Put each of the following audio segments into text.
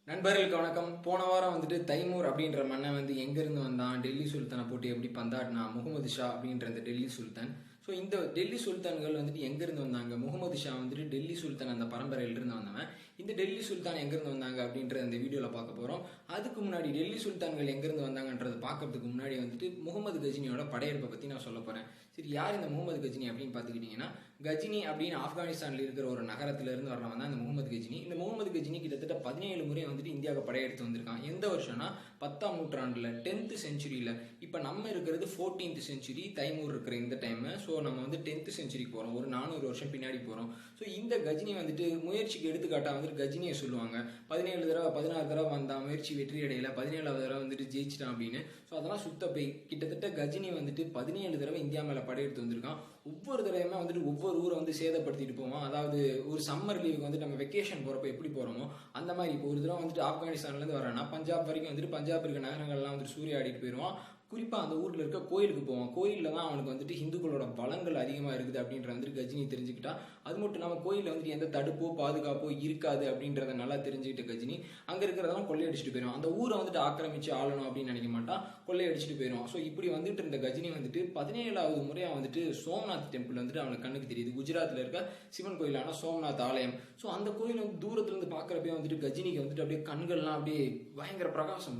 நண்பர்களுக்கு வணக்கம். போன வாரம் வந்துட்டு தைமூர் அப்படின்ற மன்னன் வந்து எங்கேருந்து வந்தான், டெல்லி சுல்தானை போட்டு எப்படி பந்தாடினா, முகமது ஷா அப்படின்ற அந்த டெல்லி சுல்தான். ஸோ இந்த டெல்லி சுல்தான்கள் வந்துட்டு எங்கேருந்து வந்தாங்க, முகமது ஷா வந்துட்டு டெல்லி சுல்தான் அந்த பரம்பரையிலிருந்து வந்தவன். இந்த டெல்லி சுல்தான் எங்கேருந்து வந்தாங்க அப்படின்ற இந்த வீடியோவில் பார்க்க போகிறோம். அதுக்கு முன்னாடி டெல்லி சுல்தான்கள் எங்கேருந்து வந்தாங்கன்றதை பார்க்கறதுக்கு முன்னாடி வந்துட்டு முகமது கஜினியோட படையெடுப்பை பற்றி நான் சொல்ல போகிறேன். சரி, யார் இந்த முகமது கஜினி அப்படின்னு பார்த்துக்கிட்டிங்கன்னா, கஜினி அப்படின்னு ஆப்கானிஸ்தானில் இருக்கிற ஒரு நகரத்திலிருந்து வரவன் தான் இந்த முகமது கஜினி. இந்த முகமது கஜினி கிட்டத்தட்ட 17 முறை வந்துட்டு இந்தியாவுக்கு படையெடுத்து வந்திருக்கான். எந்த வருஷம்னா 10ஆம் நூற்றாண்டில் 10th செஞ்சுரியில். இப்போ நம்ம இருக்கிறது 14th செஞ்சுரி, தைமூர் இருக்கிற இந்த டைமு. ஸோ நம்ம வந்து 10th செஞ்சுரிக்கு போகிறோம், ஒரு 400 வருஷம் பின்னாடி போகிறோம். ஸோ இந்த கஜினி வந்துட்டு முயற்சிக்கு எடுத்துக்காட்டாக வந்துட்டு கஜினியை சொல்லுவாங்க. 17 தடவை 16 தடவை வந்தான், முயற்சி வெற்றி அடையில, 17வது தடவை வந்துட்டு ஜெயிச்சிட்டான் அப்படின்னு. ஸோ அதெல்லாம் சுத்த போய் கிட்டத்தட்ட கஜினி வந்துட்டு 17 தடவை இந்தியா மேலே படையெடுத்து வந்திருக்கான். ஒவ்வொரு தடவையுமே வந்துட்டு ஒவ்வொரு ஊரை வந்து சேதப்படுத்திட்டு போவோம். அதாவது ஒரு சம்மர் லீவுக்கு வந்துட்டு நம்ம வெக்கேஷன் போகிறப்ப எப்படி போகிறோமோ அந்த மாதிரி. இப்போ ஒரு தடவை வந்துட்டு ஆப்கானிஸ்தான்லேருந்து வரேன்னா பஞ்சாப் வரைக்கும் வந்துட்டு பஞ்சாப் இருக்க நகரங்கள்லாம் வந்துட்டு சூறையாடிட்டு போயிடுவான். குறிப்பாக அந்த ஊரில் இருக்க கோயிலுக்கு போவான். கோயிலில் தான் அவனுக்கு வந்துட்டு ஹிந்துக்களோட பலங்கள் அதிகமாக இருக்குது அப்படின்ற வந்துட்டு கஜினி தெரிஞ்சுக்கிட்டா. அது மட்டும் இல்லாமல் கோயிலில் வந்துட்டு எந்த தடுப்போ பாதுகாப்போ இருக்காது அப்படின்றத நல்லா தெரிஞ்சுக்கிட்ட கஜினி அங்கே இருக்கிறதெல்லாம் கொள்ளையடிச்சிட்டு போயிடும். அந்த ஊரை வந்துட்டு ஆக்கிரமிச்சு ஆளணும் அப்படின்னு நினைக்க மாட்டான், கொள்ளையடிச்சிட்டு போயிடும். ஸோ இப்படி வந்துட்டு இருந்த கஜினி வந்துட்டு 17வது முறையாக வந்துட்டு சோம்நாத் டெம்பிள் வந்துட்டு அவனுக்கு கண்ணுக்கு தெரியுது. குஜராத்தில் இருக்க சிவன் கோயிலான சோம்நாத் ஆலயம். ஸோ அந்த கோயில் வந்து தூரத்துலேருந்து பார்க்குறப்பே வந்துட்டு கஜினிக்கு வந்துட்டு அப்படியே கண்கள்லாம் அப்படியே பயங்கர பிரகாசம்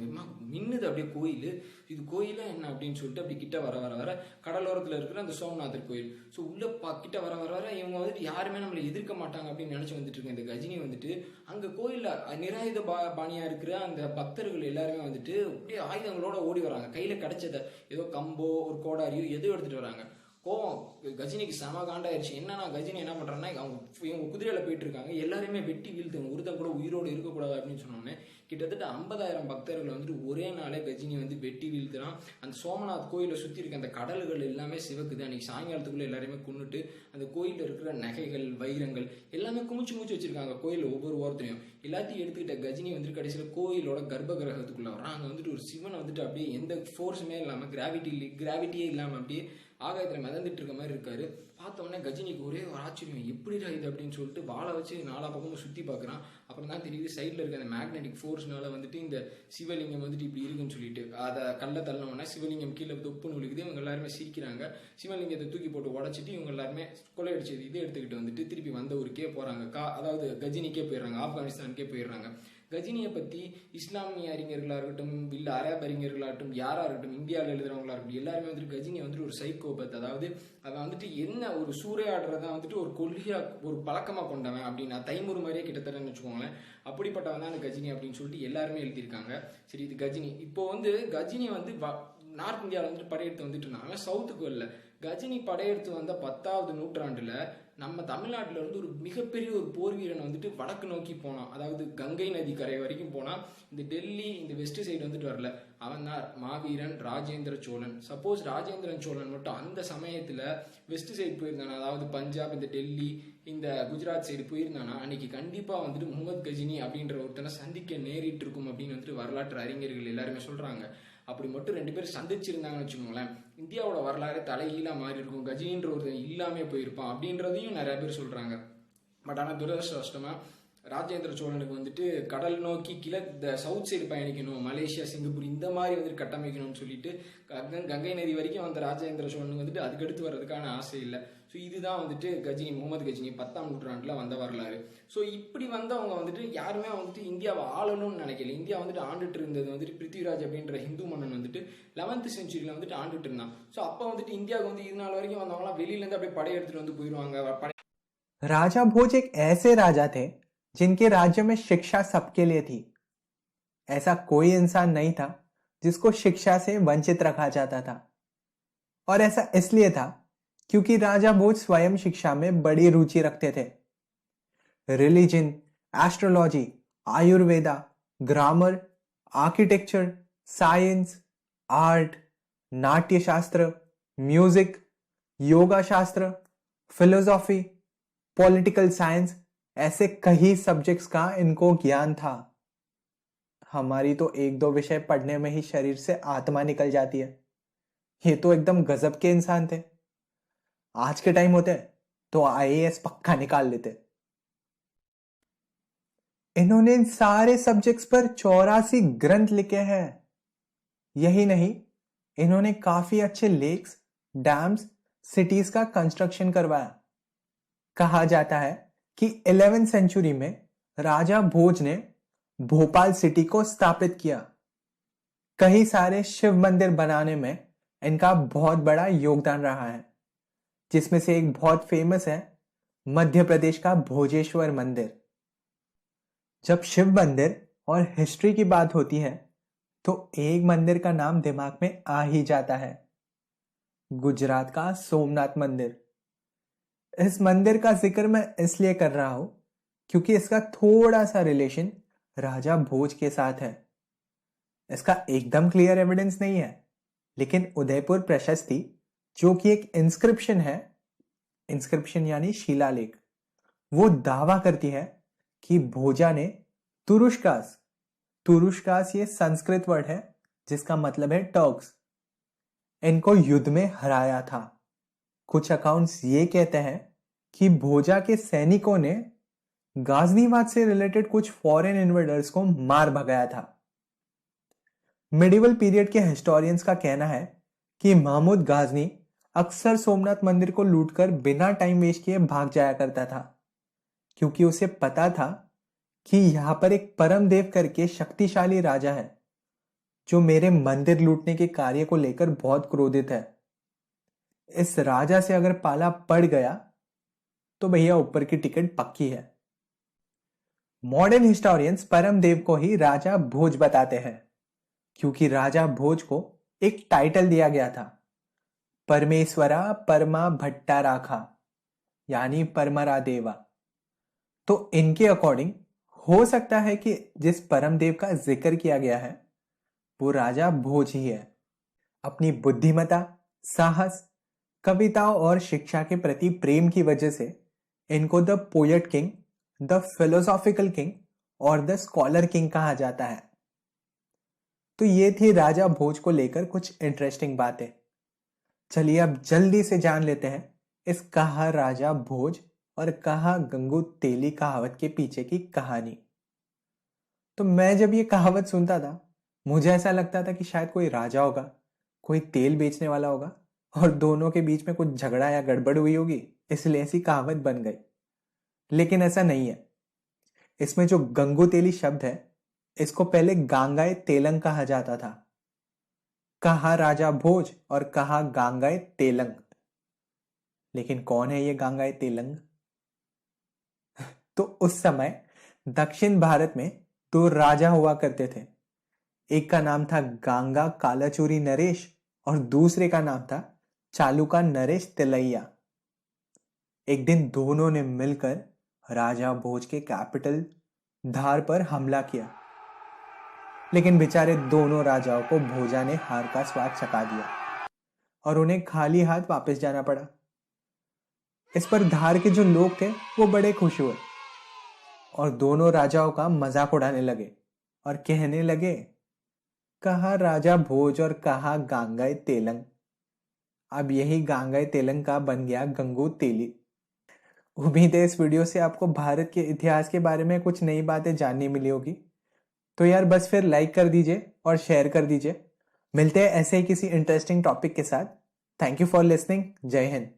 மின்னுது. அப்படியே கோயில், இது கோயில என்ன அப்படின்னு சொல்லிட்டு அப்படி கிட்ட வர வர வர கடலோரத்தில் இருக்கிற அந்த சோமநாதர் கோயில். ஸோ உள்ள கிட்ட வர வர வர இவங்க வந்துட்டு யாருமே நம்மளை எதிர்க்க மாட்டாங்க அப்படின்னு நினைச்சு வந்துட்டு இருக்க இந்த கஜினி வந்துட்டு அங்க கோயில்ல நிராயுத பாணியா இருக்கிற அந்த பக்தர்கள் எல்லாருமே வந்துட்டு அப்படியே ஆயுதங்களோட ஓடி வராங்க. கையில கிடைச்சத ஏதோ கம்போ ஒரு கோடாரியோ எதோ எடுத்துட்டு வராங்க. கோவம் கஜினிக்கு செம காண்டாயிருச்சு. என்னன்னா கஜினி என்ன பண்றாங்கன்னா, இவங்க குதிரையில போயிட்டு இருக்காங்க, எல்லாருமே வெட்டி வீழ்த்து, ஒருத்தன் கூட உயிரோடு இருக்கக்கூடாது அப்படின்னு சொன்னோன்னே கிட்டத்தட்ட 50,000 பக்தர்கள் வந்துட்டு ஒரே நாளே கஜினி வந்து வெட்டி வீழ்த்துறான். அந்த சோமநாத் கோயிலை சுற்றி இருக்க அந்த கடல்கள் எல்லாமே சிவக்குது. அன்னைக்கு சாயங்காலத்துக்குள்ள எல்லாருமே கொண்டுட்டு அந்த கோயிலில் இருக்கிற நகைகள் வைரங்கள் எல்லாமே குமிச்சு வச்சிருக்காங்க. கோயில் ஒவ்வொரு ஓரத்துலையும் எல்லாத்தையும் எடுத்துக்கிட்ட கஜினி வந்துட்டு கடைசியில் கோயிலோட கர்ப்ப கிரகத்துக்குள்ள வரான். அங்கே வந்துட்டு ஒரு சிவனை வந்துட்டு அப்படியே எந்த ஃபோர்ஸுமே இல்லாமல் கிராவிட்டியே இல்லாமல் அப்படியே ஆகாயத்தில் மிதந்துட்டு இருக்க மாதிரி இருக்காரு. பார்த்தோன்னே கஜினிக்கு ஒரே ஒரு ஆச்சரியம், எப்படிடா இது அப்படின்னு சொல்லிட்டு வாழை வச்சு நாலா பக்கமும் சுற்றி பார்க்குறான். அப்புறம் தான் தெரியுது சைடில் இருக்க அந்த மேக்னெட்டிக் ஃபோர்ஸ்னால வந்துட்டு இந்த சிவலிங்கம் வந்துட்டு இப்படி இருக்குன்னு சொல்லிட்டு அதை கல்ல தள்ளனோன்னா சிவலிங்கம் கீழே தொப்புன்னு விழுகுது. இவங்க எல்லாருமே சிரிக்கிறாங்க. சிவலிங்கத்தை தூக்கி போட்டு உடச்சிட்டு இவங்க எல்லாருமே கொள்ளையடிச்சது இதை எடுத்துக்கிட்டு வந்துட்டு திருப்பி வந்த ஊருக்கே போகிறாங்க. அதாவது கஜினிக்கே போயிடுறாங்க, ஆப்கானிஸ்தானுக்கே போயிடுறாங்க. கஜினியை பற்றி இஸ்லாமிய அறிஞர்களாக இருக்கட்டும், இல்லை அரேப் அறிஞர்களாகட்டும், யாராக இருக்கட்டும், இந்தியாவில் எழுதுறவங்களா இருக்கட்டும், எல்லாருமே வந்துட்டு கஜினி வந்துட்டு ஒரு சைக்கோபத். அதாவது அவன் வந்துட்டு என்ன ஒரு சூறையாடுறதான் வந்துட்டு ஒரு கொள்கையா ஒரு பழக்கமாக கொண்டவன் அப்படின்னா தைமூர் மாதிரியே கிட்டத்தட்டன்னு வச்சுக்கோங்களேன். அப்படிப்பட்டவன் தான் கஜினி அப்படின்னு சொல்லிட்டு எல்லாருமே எழுதியிருக்காங்க. சரி, இது கஜினி. இப்போ வந்து கஜினி வந்து நார்த் இந்தியாவில் வந்துட்டு படையெடுத்து வந்துட்டு இருந்தாங்க, சவுத்துக்கு வரல. கஜினி படையெடுத்து வந்த 10வது நூற்றாண்டுல நம்ம தமிழ்நாட்டில் வந்து ஒரு மிகப்பெரிய ஒரு போர் வீரன் வந்துட்டு வடக்கு நோக்கி போனான். அதாவது கங்கை நதி கரை வரைக்கும் போனான். இந்த டெல்லி இந்த வெஸ்ட் சைடு வந்துட்டு வரல. அவன் தான் மாவீரன் ராஜேந்திர சோழன். சப்போஸ் ராஜேந்திரன் சோழன் மட்டும் அந்த சமயத்தில் வெஸ்ட் சைடு போயிருந்தானா, அதாவது பஞ்சாப் இந்த டெல்லி இந்த குஜராத் சைடு போயிருந்தானா, அன்னைக்கு கண்டிப்பாக வந்துட்டு முகமது கஜினி அப்படின்ற ஒருத்தனை சந்திக்க நேரிட்டு இருக்கும் அப்படின்னு வந்துட்டு வரலாற்று அறிஞர்கள் எல்லாருமே சொல்கிறாங்க. அப்படி மட்டும் 2 பேரும் சந்திச்சிருந்தாங்கன்னு வச்சுக்கோங்களேன், இந்தியாவோட வரலாறு தலைகீழா மாறி இருக்கும். கஜினின்ற ஒருத்தன் இல்லாமே போயிருப்பான் அப்படின்றதையும் நிறைய பேர் சொல்றாங்க. பட் ஆனால் துரதிருஷ்டவசமா ராஜேந்திர சோழனுக்கு வந்துட்டு கடல் நோக்கி சவுத் சைடு பயணிக்கணும், மலேசியா சிங்கப்பூர் இந்த மாதிரி வந்துட்டு கட்டமைக்கணும்னு சொல்லிட்டு கங்கை நதி வரைக்கும் வந்த ராஜேந்திர சோழனுக்கு வந்துட்டு அதுக்கடுத்து வர்றதுக்கான ஆசை இல்லை. ஸோ இதுதான் வந்துட்டு கஜினி, முகமது கஜினி 10ஆம் நூற்றாண்டில் வந்த வரலாறு. ஸோ இப்படி வந்தவங்க வந்துட்டு யாருமே வந்துட்டு இந்தியாவை ஆளணும்னு நினைக்கல. இந்தியா வந்துட்டு ஆண்டுட்டு இருந்தது வந்துட்டு பிருத்திவிராஜ் அப்படின்ற ஹிந்து மன்னன் வந்துட்டு 11th செஞ்சுரியில் வந்துட்டு ஆண்டுட்டு இருந்தான். ஸோ அப்போ வந்துட்டு இந்தியாவுக்கு வந்து இது நாள் வரைக்கும் வந்தவங்களாம் வெளியிலேருந்து அப்படியே படையெடுத்துட்டு வந்து போயிடுவாங்க. राजा भोज एक ऐसे राजा थे जिनके राज्य में शिक्षा सबके लिए थी। ऐसा कोई इंसान नहीं था जिसको शिक्षा से वंचित रखा जाता था, और ऐसा इसलिए था क्योंकि राजा भोज स्वयं शिक्षा में बड़ी रुचि रखते थे। Religion, astrology, Ayurveda, grammar, architecture, science, art, नाट्य शास्त्र, म्यूजिक, योगा शास्त्र, फिलोसॉफी, पॉलिटिकल साइंस, ऐसे कई सब्जेक्ट्स का इनको ज्ञान था। हमारी तो 1-2 विषय पढ़ने में ही शरीर से आत्मा निकल जाती है। ये तो एकदम गजब के इंसान थे। आज के टाइम होते तो आईएएस पक्का निकाल लेते। इन्होंने इन सारे सब्जेक्ट्स पर 84 ग्रंथ लिखे हैं। यही नहीं, इन्होंने काफी अच्छे लेक्स, डैम्स, सिटीज का कंस्ट्रक्शन करवाया। कहा जाता है कि 11वीं सेंचुरी में राजा भोज ने भोपाल सिटी को स्थापित किया। कई सारे शिव मंदिर बनाने में इनका बहुत बड़ा योगदान रहा है, जिसमें से एक बहुत फेमस है मध्य प्रदेश का भोजेश्वर मंदिर। जब शिव मंदिर और हिस्ट्री की बात होती है तो एक मंदिर का नाम दिमाग में आ ही जाता है, गुजरात का सोमनाथ मंदिर। इस मंदिर का जिक्र मैं इसलिए कर रहा हूं क्योंकि इसका थोड़ा सा रिलेशन राजा भोज के साथ है। इसका एकदम क्लियर एविडेंस नहीं है, लेकिन उदयपुर प्रशस्ति, जो कि एक इंस्क्रिप्शन है, इंस्क्रिप्शन यानी शिलालेख, वो दावा करती है कि भोजा ने तुरुष्कास, तुरुष्कास ये संस्कृत वर्ड है जिसका मतलब है टर्क्स, इनको युद्ध में हराया था। कुछ अकाउंट्स ये कहते हैं कि भोजा के सैनिकों ने गाजनीवाद से रिलेटेड कुछ फॉरेन इन्वेडर्स को मार भगाया था। मिडिवल पीरियड के हिस्टोरियंस का कहना है कि महमूद गाजनी अक्सर सोमनाथ मंदिर को लूटकर बिना टाइम वेस्ट किए भाग जाया करता था, क्योंकि उसे पता था कि यहां पर एक परमदेव करके शक्तिशाली राजा है जो मेरे मंदिर लूटने के कार्य को लेकर बहुत क्रोधित है। इस राजा से अगर पाला पड़ गया तो भैया ऊपर की टिकट पक्की है। मॉडर्न हिस्टोरियंस परमदेव को ही राजा भोज बताते हैं, क्योंकि राजा भोज को एक टाइटल दिया गया था, परमेश्वरा परमा भट्टा राखा, यानी परमरा देवा। तो इनके अकॉर्डिंग हो सकता है कि जिस परमदेव का जिक्र किया गया है वो राजा भोज ही है। अपनी बुद्धिमता, साहस, कविताओं और शिक्षा के प्रति प्रेम की वजह से इनको the poet king, the philosophical king और द स्कॉलर किंग कहा जाता है। तो ये थी राजा भोज को लेकर कुछ इंटरेस्टिंग बातें। चलिए अब जल्दी से जान लेते हैं इस कहा राजा भोज और कहा गंगू तेली कहावत के पीछे की कहानी। तो मैं जब ये कहावत सुनता था मुझे ऐसा लगता था कि शायद कोई राजा होगा, कोई तेल बेचने वाला होगा और दोनों के बीच में कुछ झगड़ा या गड़बड़ हुई होगी, इसलिए ऐसी कहावत बन गई। लेकिन ऐसा नहीं है। इसमें जो गंगू तेली शब्द है इसको पहले गांगाय तेलंग कहा जाता था। कहा राजा भोज और कहा गांगाय तेलंग। लेकिन कौन है ये गांगाय तेलंग? तो उस समय दक्षिण भारत में दो राजा हुआ करते थे। एक का नाम था गांगा कालाचूरी नरेश और दूसरे का नाम था चालुका नरेश तिलैया। एक दिन दोनों ने मिलकर राजा भोज के कैपिटल धार पर हमला किया, लेकिन बेचारे दोनों राजाओं को भोजा ने हार का स्वाद चखा दिया और उन्हें खाली हाथ वापस जाना पड़ा। इस पर धार के जो लोग थे वो बड़े खुश हुए और दोनों राजाओं का मजाक उड़ाने लगे और कहने लगे, कहा राजा भोज और कहा गांगाय तेलंग। अब यही गांगाय तेलंग का बन गया गंगू तेली। उम्मीद है इस वीडियो से आपको भारत के इतिहास के बारे में कुछ नई बातें जानने मिली होगी। तो यार बस फिर लाइक कर दीजिए और शेयर कर दीजिए। मिलते हैं ऐसे ही किसी इंटरेस्टिंग टॉपिक के साथ। Thank you for listening. जय हिंद।